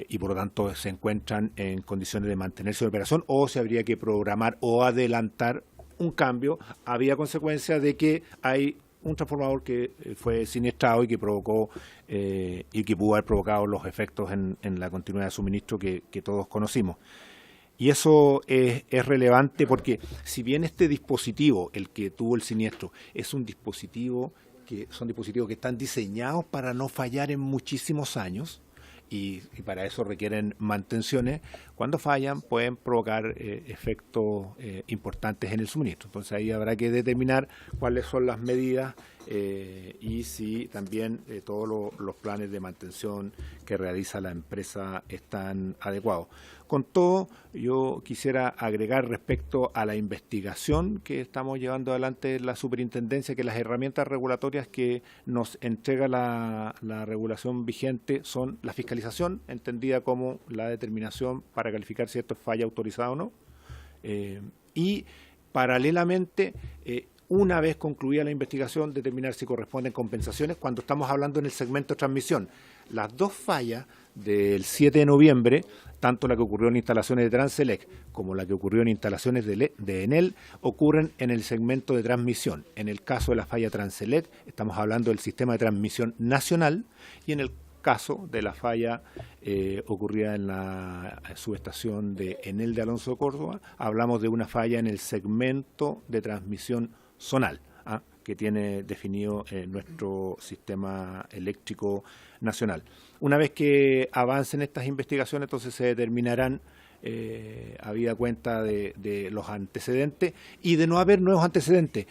Y por lo tanto se encuentran en condiciones de mantenerse en operación, o se habría que programar o adelantar un cambio, había consecuencia de que hay un transformador que fue siniestrado y que provocó y que pudo haber provocado los efectos en la continuidad de suministro que todos conocimos. Y eso es relevante porque, si bien este dispositivo, el que tuvo el siniestro, es un dispositivo son dispositivos que están diseñados para no fallar en muchísimos años, y para eso requieren mantenciones, cuando fallan pueden provocar efectos importantes en el suministro. Entonces ahí habrá que determinar cuáles son las medidas y si también todos los planes de mantención que realiza la empresa están adecuados. Con todo, yo quisiera agregar respecto a la investigación que estamos llevando adelante en la superintendencia, que las herramientas regulatorias que nos entrega la regulación vigente son la fiscalización, entendida como la determinación para calificar si esto es falla autorizada o no, y paralelamente, una vez concluida la investigación, determinar si corresponden compensaciones cuando estamos hablando en el segmento de transmisión. Las 2 fallas del 7 de noviembre, tanto la que ocurrió en instalaciones de Transelec como la que ocurrió en instalaciones de Enel, ocurren en el segmento de transmisión. En el caso de la falla Transelec, estamos hablando del sistema de transmisión nacional, y en el caso de la falla ocurrida en la subestación de Enel de Alonso de Córdoba, hablamos de una falla en el segmento de transmisión zonal, que tiene definido nuestro sistema eléctrico nacional. Una vez que avancen estas investigaciones, entonces se determinarán, habida cuenta de los antecedentes, y de no haber nuevos antecedentes.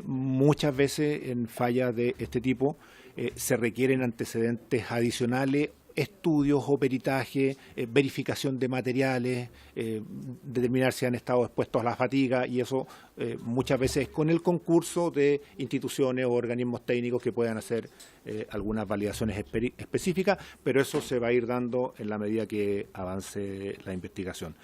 Muchas veces en fallas de este tipo se requieren antecedentes adicionales, estudios o peritaje, verificación de materiales, determinar si han estado expuestos a la fatiga, y eso muchas veces con el concurso de instituciones o organismos técnicos que puedan hacer algunas validaciones específicas, pero eso se va a ir dando en la medida que avance la investigación.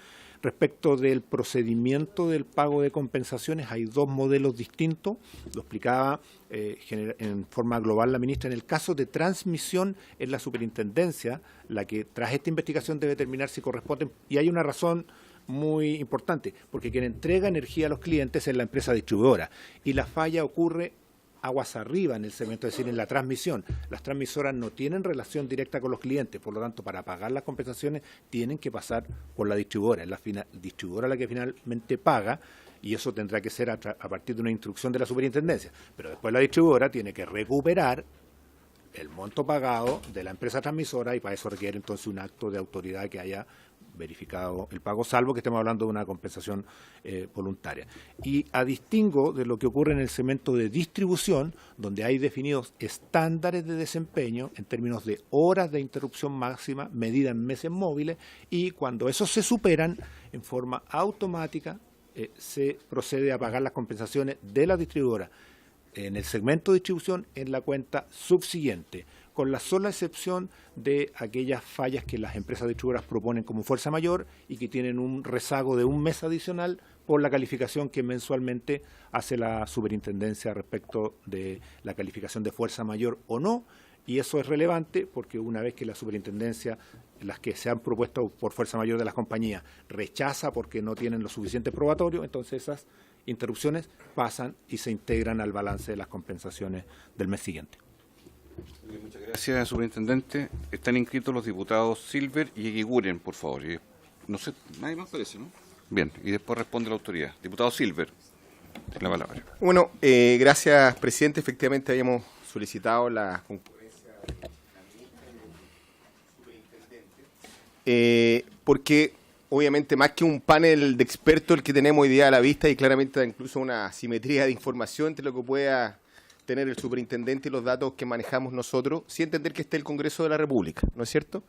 Respecto del procedimiento del pago de compensaciones, hay 2 modelos distintos, lo explicaba en forma global la ministra. En el caso de transmisión, es la superintendencia la que tras esta investigación debe determinar si corresponden, y hay una razón muy importante, porque quien entrega energía a los clientes es la empresa distribuidora, y la falla ocurre aguas arriba en el segmento, es decir, en la transmisión. Las transmisoras no tienen relación directa con los clientes, por lo tanto, para pagar las compensaciones tienen que pasar por la distribuidora. Es la distribuidora la que finalmente paga, y eso tendrá que ser a partir de una instrucción de la superintendencia. Pero después la distribuidora tiene que recuperar el monto pagado de la empresa transmisora, y para eso requiere entonces un acto de autoridad que haya verificado el pago, salvo que estemos hablando de una compensación voluntaria. Y a distingo de lo que ocurre en el segmento de distribución, donde hay definidos estándares de desempeño en términos de horas de interrupción máxima medida en meses móviles, y cuando esos se superan, en forma automática se procede a pagar las compensaciones de la distribuidora en el segmento de distribución en la cuenta subsiguiente, con la sola excepción de aquellas fallas que las empresas distribuidoras proponen como fuerza mayor y que tienen un rezago de un mes adicional por la calificación que mensualmente hace la superintendencia respecto de la calificación de fuerza mayor o no. Y eso es relevante porque una vez que la superintendencia, las que se han propuesto por fuerza mayor de las compañías, rechaza porque no tienen lo suficiente probatorio, entonces esas interrupciones pasan y se integran al balance de las compensaciones del mes siguiente. Muchas gracias, superintendente. Están inscritos los diputados Silver y Eguiguren, por favor. No sé, nadie más parece, ¿no? Bien, y después responde la autoridad. Diputado Silver, tiene la palabra. Bueno, gracias, presidente. Efectivamente habíamos solicitado la concurrencia de la ministra y del superintendente, porque obviamente más que un panel de expertos el que tenemos hoy día a la vista, y claramente da incluso una simetría de información entre lo que pueda tener el superintendente y los datos que manejamos nosotros, sí entender que esté el Congreso de la República, ¿no es cierto?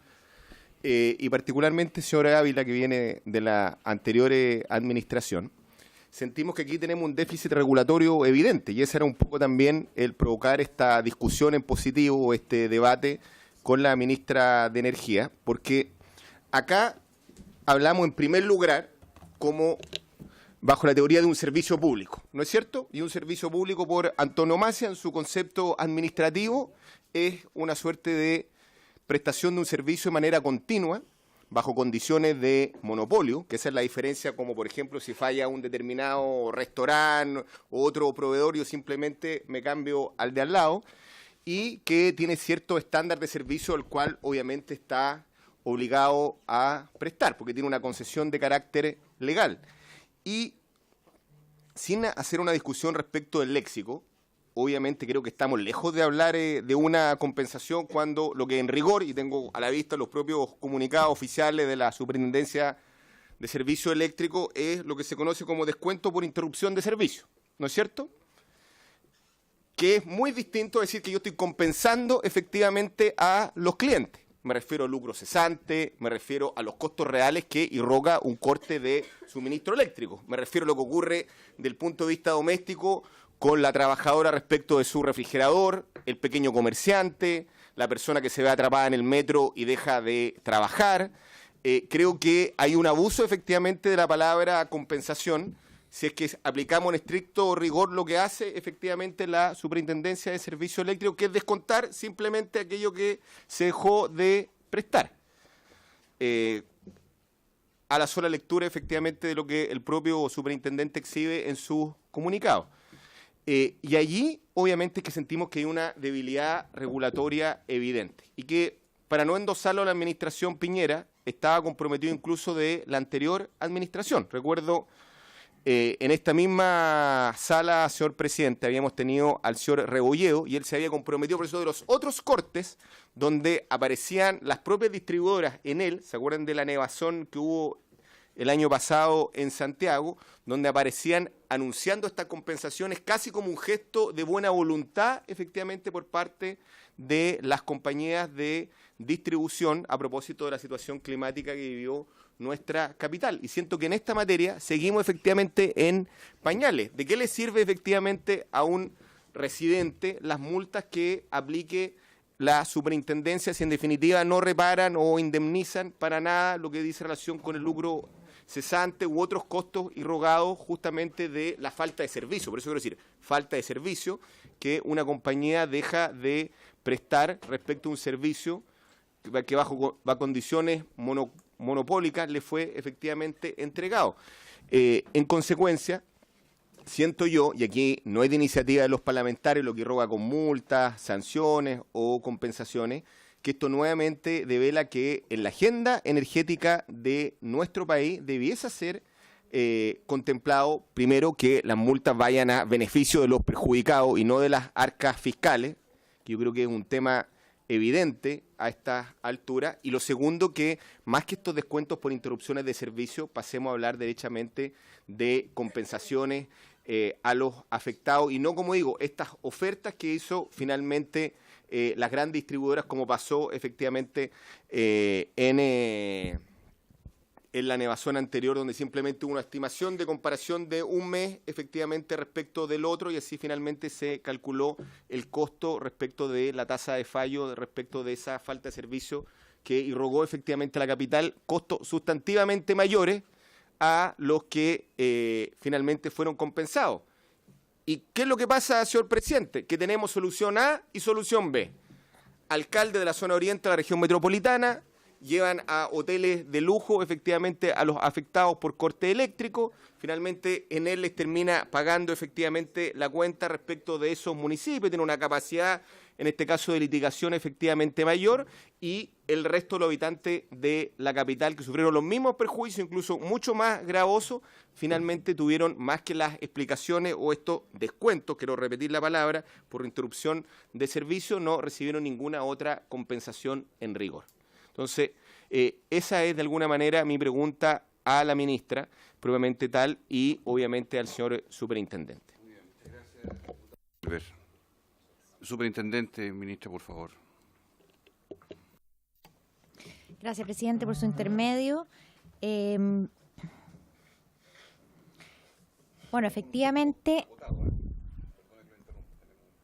Y particularmente, señora Ávila, que viene de la anterior administración, sentimos que aquí tenemos un déficit regulatorio evidente, y ese era un poco también el provocar esta discusión en positivo, este debate con la ministra de Energía, porque acá hablamos en primer lugar como bajo la teoría de un servicio público, ¿no es cierto? Y un servicio público por antonomasia en su concepto administrativo es una suerte de prestación de un servicio de manera continua, bajo condiciones de monopolio, que esa es la diferencia, como por ejemplo si falla un determinado restaurante o otro proveedor, yo simplemente me cambio al de al lado, y que tiene cierto estándar de servicio el cual obviamente está obligado a prestar, porque tiene una concesión de carácter legal. Y sin hacer una discusión respecto del léxico, obviamente creo que estamos lejos de hablar de una compensación cuando lo que en rigor, y tengo a la vista los propios comunicados oficiales de la Superintendencia de Servicio Eléctrico, es lo que se conoce como descuento por interrupción de servicio, ¿no es cierto? Que es muy distinto a decir que yo estoy compensando efectivamente a los clientes. Me refiero al lucro cesante, me refiero a los costos reales que irroga un corte de suministro eléctrico. Me refiero a lo que ocurre del punto de vista doméstico con la trabajadora respecto de su refrigerador, el pequeño comerciante, la persona que se ve atrapada en el metro y deja de trabajar. Creo que hay un abuso efectivamente de la palabra compensación, si es que aplicamos en estricto rigor lo que hace efectivamente la Superintendencia de Servicio Eléctrico, que es descontar simplemente aquello que se dejó de prestar. A la sola lectura efectivamente de lo que el propio superintendente exhibe en sus comunicados. Y allí obviamente que sentimos que hay una debilidad regulatoria evidente y que, para no endosarlo a la administración Piñera, estaba comprometido incluso de la anterior administración. Recuerdo en esta misma sala, señor presidente, habíamos tenido al señor Rebolledo y él se había comprometido por eso de los otros cortes donde aparecían las propias distribuidoras en él. ¿Se acuerdan de la nevazón que hubo el año pasado en Santiago, donde aparecían anunciando estas compensaciones casi como un gesto de buena voluntad, efectivamente, por parte de las compañías de distribución a propósito de la situación climática que vivió nuestra capital? Y siento que en esta materia seguimos efectivamente en pañales. ¿De qué le sirve efectivamente a un residente las multas que aplique la superintendencia si en definitiva no reparan o indemnizan para nada lo que dice relación con el lucro cesante u otros costos irrogados justamente de la falta de servicio? Por eso quiero decir, falta de servicio que una compañía deja de prestar respecto a un servicio que bajo condiciones monopólicas le fue efectivamente entregado. En consecuencia, siento yo, y aquí no es de iniciativa de los parlamentarios lo que irroga con multas, sanciones o compensaciones, que esto nuevamente devela que en la agenda energética de nuestro país debiese ser contemplado, primero, que las multas vayan a beneficio de los perjudicados y no de las arcas fiscales, que yo creo que es un tema evidente a esta altura, y lo segundo, que más que estos descuentos por interrupciones de servicio, pasemos a hablar derechamente de compensaciones a los afectados, y no, como digo, estas ofertas que hizo finalmente las grandes distribuidoras, como pasó efectivamente en la nevazón anterior, donde simplemente hubo una estimación de comparación de un mes efectivamente respecto del otro, y así finalmente se calculó el costo respecto de la tasa de fallo, respecto de esa falta de servicio que irrogó efectivamente la capital, costos sustantivamente mayores a los que finalmente fueron compensados. ¿Y qué es lo que pasa, señor presidente? Que tenemos solución A y solución B. Alcalde de la zona oriente de la región metropolitana, llevan a hoteles de lujo efectivamente a los afectados por corte eléctrico. Finalmente Enel les termina pagando efectivamente la cuenta respecto de esos municipios, tiene una capacidad en este caso de litigación efectivamente mayor, y el resto de los habitantes de la capital que sufrieron los mismos perjuicios, incluso mucho más gravosos, finalmente tuvieron más que las explicaciones o estos descuentos, quiero repetir la palabra, por interrupción de servicio, no recibieron ninguna otra compensación en rigor. Entonces, esa es de alguna manera mi pregunta a la ministra, propiamente tal, y obviamente al señor superintendente. Muy bien, muchas gracias. Superintendente, ministra, por favor. Gracias, presidente, por su intermedio. Bueno, efectivamente...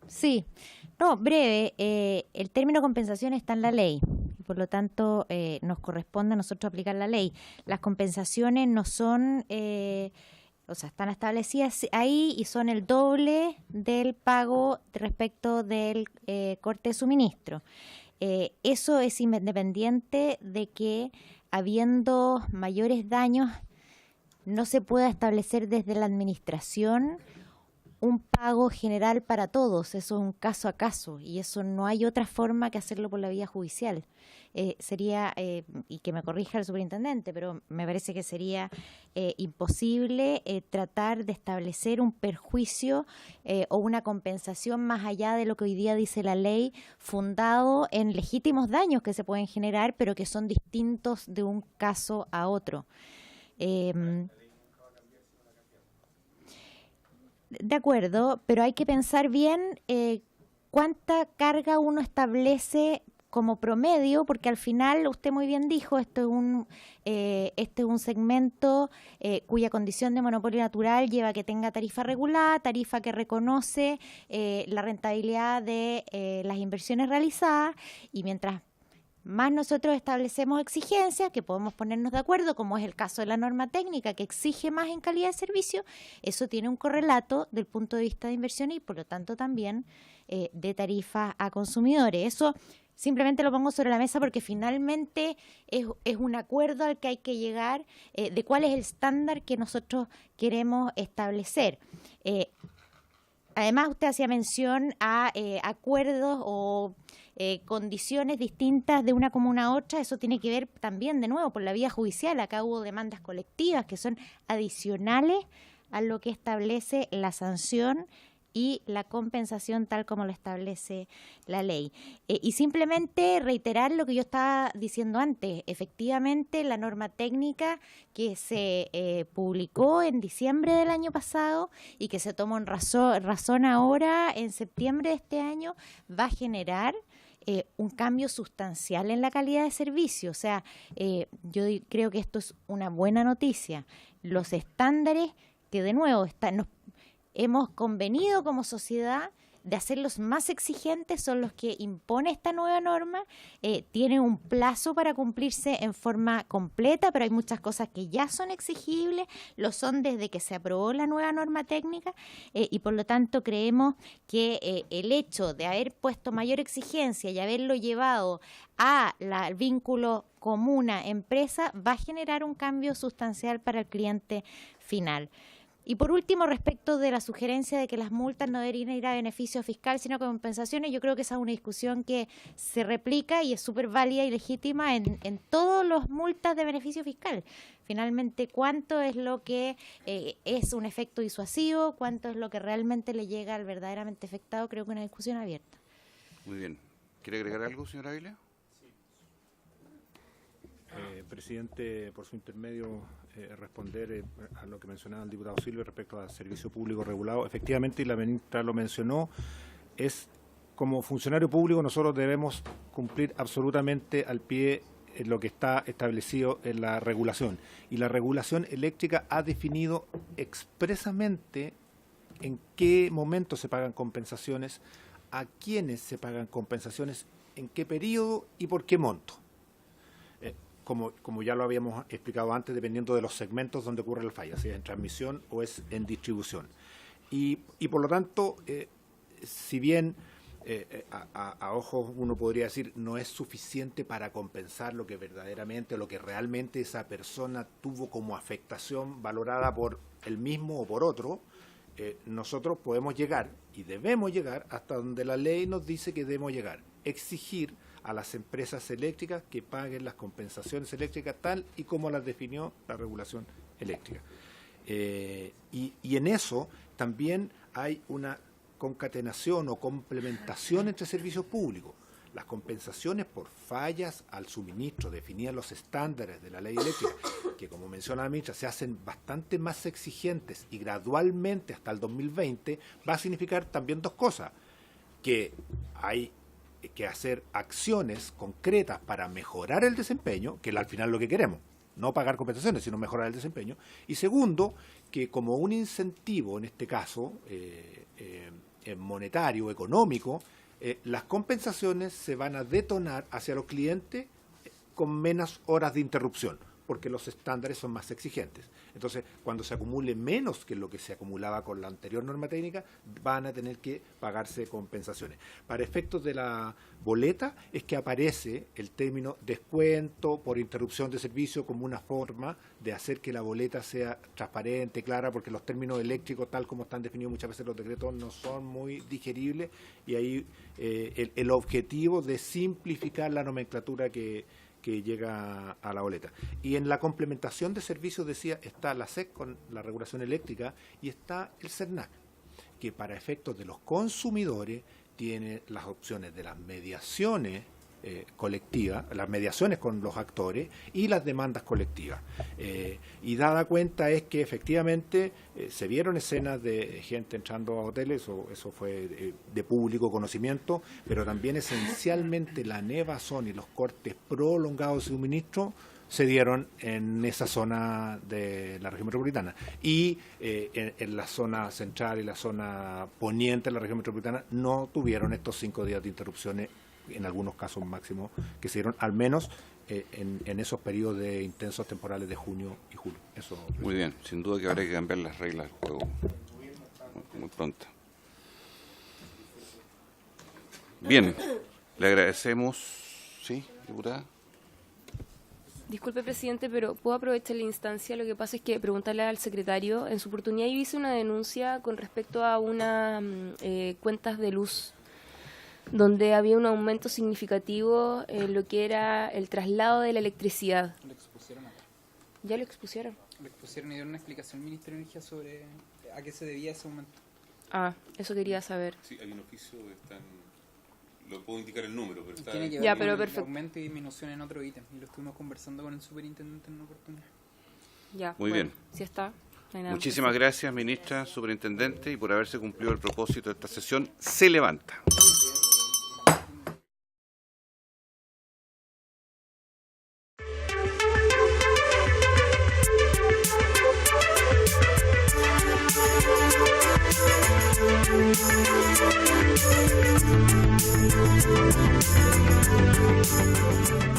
Sí, no, breve. El término compensación está en la ley. Por lo tanto, nos corresponde a nosotros aplicar la ley. Las compensaciones no son... o sea, están establecidas ahí y son el doble del pago respecto del corte de suministro. Eso es independiente de que, habiendo mayores daños, no se pueda establecer desde la administración un pago general para todos. Eso es un caso a caso y eso no hay otra forma que hacerlo por la vía judicial. Sería, y que me corrija el superintendente, pero me parece que sería imposible tratar de establecer un perjuicio o una compensación más allá de lo que hoy día dice la ley, fundado en legítimos daños que se pueden generar, pero que son distintos de un caso a otro. De acuerdo, pero hay que pensar bien cuánta carga uno establece como promedio, porque al final, usted muy bien dijo, este es un segmento cuya condición de monopolio natural lleva a que tenga tarifa regulada, tarifa que reconoce la rentabilidad de las inversiones realizadas, y mientras más nosotros establecemos exigencias, que podemos ponernos de acuerdo, como es el caso de la norma técnica, que exige más en calidad de servicio, eso tiene un correlato del punto de vista de inversión y por lo tanto también de tarifa a consumidores. Eso simplemente lo pongo sobre la mesa porque finalmente es un acuerdo al que hay que llegar de cuál es el estándar que nosotros queremos establecer. Además, usted hacía mención a acuerdos o condiciones distintas de una comuna a otra. Eso tiene que ver también, de nuevo, por la vía judicial. Acá hubo demandas colectivas que son adicionales a lo que establece la sanción y la compensación tal como lo establece la ley. Y simplemente reiterar lo que yo estaba diciendo antes. Efectivamente, la norma técnica que se publicó en diciembre del año pasado y que se tomó en razón ahora en septiembre de este año va a generar un cambio sustancial en la calidad de servicio. O sea, yo creo que esto es una buena noticia. Los estándares que, de nuevo, hemos convenido como sociedad de hacerlos más exigentes son los que impone esta nueva norma. Tiene un plazo para cumplirse en forma completa, pero hay muchas cosas que ya son exigibles, lo son desde que se aprobó la nueva norma técnica, y por lo tanto creemos que el hecho de haber puesto mayor exigencia y haberlo llevado al vínculo comuna-empresa va a generar un cambio sustancial para el cliente final. Y por último, respecto de la sugerencia de que las multas no deberían ir a beneficio fiscal, sino con compensaciones, yo creo que esa es una discusión que se replica y es súper válida y legítima en todas las multas de beneficio fiscal. Finalmente, ¿cuánto es lo que es un efecto disuasivo? ¿Cuánto es lo que realmente le llega al verdaderamente afectado? Creo que es una discusión abierta. Muy bien. ¿Quiere agregar algo, señora Ávila? Presidente, por su intermedio, responder a lo que mencionaba el diputado Silva respecto al servicio público regulado. Efectivamente, y la ministra lo mencionó, como funcionario público nosotros debemos cumplir absolutamente al pie lo que está establecido en la regulación. Y la regulación eléctrica ha definido expresamente en qué momento se pagan compensaciones, a quiénes se pagan compensaciones, en qué periodo y por qué monto. Como ya lo habíamos explicado antes, dependiendo de los segmentos donde ocurre la falla, si es en transmisión o es en distribución. Y por lo tanto, si bien a ojos uno podría decir no es suficiente para compensar lo que verdaderamente o lo que realmente esa persona tuvo como afectación valorada por él mismo o por otro, nosotros podemos llegar y debemos llegar hasta donde la ley nos dice que debemos llegar, exigir a las empresas eléctricas que paguen las compensaciones eléctricas tal y como las definió la regulación eléctrica. Y en eso también hay una concatenación o complementación entre servicios públicos. Las compensaciones por fallas al suministro definidas los estándares de la ley eléctrica, que como menciona la ministra, se hacen bastante más exigentes y gradualmente hasta el 2020, va a significar también dos cosas, que hay que hacer acciones concretas para mejorar el desempeño, que al final es lo que queremos, no pagar compensaciones, sino mejorar el desempeño, y segundo, que como un incentivo, en este caso, monetario, económico, las compensaciones se van a detonar hacia los clientes con menos horas de interrupción, porque los estándares son más exigentes. Entonces, cuando se acumule menos que lo que se acumulaba con la anterior norma técnica, van a tener que pagarse compensaciones. Para efectos de la boleta es que aparece el término descuento por interrupción de servicio como una forma de hacer que la boleta sea transparente, clara, porque los términos eléctricos, tal como están definidos muchas veces los decretos, no son muy digeribles, y ahí el objetivo de simplificar la nomenclatura que llega a la boleta. Y en la complementación de servicios, decía, está la SEC con la regulación eléctrica y está el CERNAC, que para efectos de los consumidores tiene las opciones de las mediaciones colectivas, las mediaciones con los actores y las demandas colectivas. Y dada cuenta es que efectivamente se vieron escenas de gente entrando a hoteles, eso fue de público conocimiento, pero también esencialmente la nevazón y los cortes prolongados de suministro se dieron en esa zona de la región metropolitana. Y en la zona central y la zona poniente de la región metropolitana no tuvieron estos 5 días de interrupciones, en algunos casos máximos, que se dieron al menos en esos periodos de intensos temporales de junio y julio. Eso. Muy bien, sin duda que habrá que cambiar las reglas del juego muy pronto. Bien, le agradecemos. ¿Sí, diputada? Disculpe, presidente, pero ¿puedo aprovechar la instancia? Lo que pasa es que preguntarle al secretario, en su oportunidad yo hice una denuncia con respecto a unas cuentas de luz donde había un aumento significativo en lo que era el traslado de la electricidad. Lo expusieron acá. ¿Ya lo expusieron? Lo expusieron y dieron una explicación al Ministerio de Energía sobre a qué se debía ese aumento. Ah, eso quería saber. Sí, hay un oficio, lo puedo indicar el número, pero está... Tiene que ver Ya, con pero el perfecto. aumento y disminución en otro ítem, y lo estuvimos conversando con el superintendente en una oportunidad. Ya, Muy bueno, bien. si está. No hay nada. Muchísimas gracias, ministra, superintendente, y por haberse cumplido el propósito de esta sesión. Se levanta. Thank you.